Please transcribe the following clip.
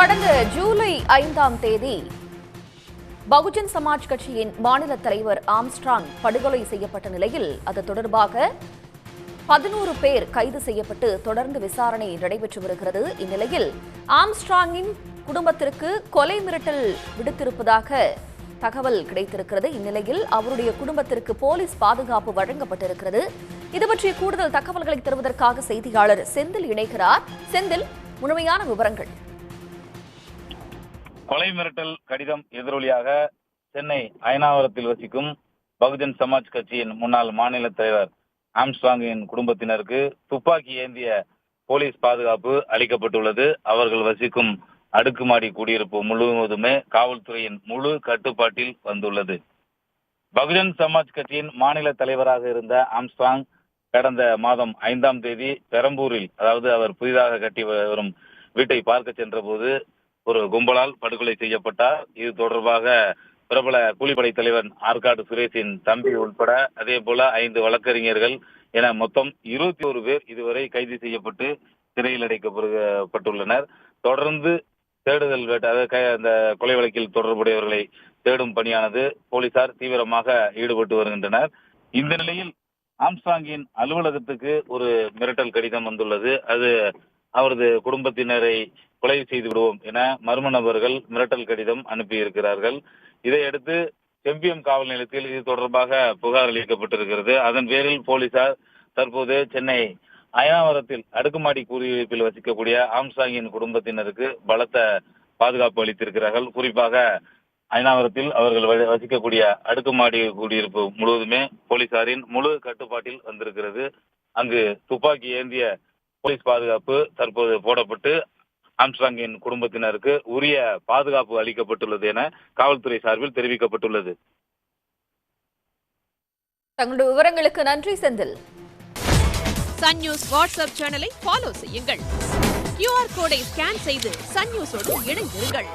கடந்த ஜூலை 5ஆம் தேதி பகுஜன் சமாஜ் கட்சியின் மாநில தலைவர் ஆம்ஸ்ட்ராங் படுகொலை செய்யப்பட்ட நிலையில் அது தொடர்பாக 11 பேர் கைது செய்யப்பட்டு தொடர்ந்து விசாரணை நடைபெற்று வருகிறது. இந்நிலையில் ஆம்ஸ்ட்ராங்கின் குடும்பத்திற்கு கொலை மிரட்டல் விடுத்திருப்பதாக தகவல் கிடைத்திருக்கிறது. இந்நிலையில் அவருடைய குடும்பத்திற்கு போலீஸ் பாதுகாப்பு வழங்கப்பட்டிருக்கிறது. இது பற்றிய கூடுதல் தகவல்களை தருவதற்காக செய்தியாளர் செந்தில் இணைகிறார். செந்தில், முழுமையான விவரங்கள். கொலை மிரட்டல் கடிதம் எதிரொலியாக சென்னை அயனாவரத்தில் வசிக்கும் பகுஜன் சமாஜ் கட்சியின் முன்னாள் மாநில தலைவர் ஆம்ஸ்ட்ராங்கின் குடும்பத்தினருக்கு துப்பாக்கி ஏந்திய போலீஸ் பாதுகாப்பு அளிக்கப்பட்டுள்ளது. அவர்கள் வசிக்கும் அடுக்குமாடி குடியிருப்பு முழுவதுமே காவல்துறையின் முழு கட்டுப்பாட்டில் வந்துள்ளது. பகுஜன் சமாஜ் கட்சியின் மாநில தலைவராக இருந்த ஆம்ஸ்ட்ராங் கடந்த மாதம் 5ஆம் தேதி பெரம்பூரில், அதாவது அவர் புதிதாக கட்டி வரும் வீட்டை பார்க்க சென்ற போது ஒரு கும்பலால் படுகொலை செய்யப்பட்டார். இது தொடர்பாக பிரபல கூலிப்படை தலைவர் ஆற்காடு சுரேஷின் தம்பி உட்பட அதே போல 5 வழக்கறிஞர்கள் என மொத்தம் 21 பேர் இதுவரை கைது செய்யப்பட்டு சிறையில் அடைக்கப்பட்டுள்ளனர். தொடர்ந்து தேடுதல் அந்த கொலை வழக்கில் தொடர்புடையவர்களை தேடும் பணியானது போலீசார் தீவிரமாக ஈடுபட்டு வருகின்றனர். இந்த நிலையில் ஆம்ஸ்ட்ராங்கின் அலுவலகத்துக்கு ஒரு மிரட்டல் கடிதம் வந்துள்ளது. அது அவரது குடும்பத்தினரை கொலை செய்து விடுவோம் என மர்ம நபர்கள் மிரட்டல் கடிதம் அனுப்பியிருக்கிறார்கள். இதையடுத்து செம்பியம் காவல் நிலையத்தில் இது தொடர்பாக புகார் அளிக்கப்பட்டிருக்கிறது. அதன் பேரில் போலீசார் தற்போது சென்னை அயனாவரத்தில் அடுக்குமாடி குடியிருப்பில் வசிக்கக்கூடிய ஆம்ஸ்ட்ராங்கின் குடும்பத்தினருக்கு பலத்த பாதுகாப்பு அளித்திருக்கிறார்கள். குறிப்பாக அயனாவரத்தில் அவர்கள் வசிக்கக்கூடிய அடுக்குமாடி குடியிருப்பு முழுவதுமே போலீசாரின் முழு கட்டுப்பாட்டில் வந்திருக்கிறது. அங்கு துப்பாக்கி ஏந்திய போலீஸ் பாதுகாப்பு தற்போது போடப்பட்டு ஆம்ஸ்ட்ராங்கின் குடும்பத்தினருக்கு உரிய பாதுகாப்பு அளிக்கப்பட்டுள்ளது என காவல்துறை சார்பில் தெரிவிக்கப்பட்டுள்ளது. தங்களுடைய விவரங்களுக்கு நன்றி செந்தில். சன் நியூஸ் வாட்ஸ்அப் சேனலை ஃபாலோ செய்யுங்கள். QR கோடை ஸ்கேன் செய்து சன் நியூஸோடு இணைந்திருங்கள்.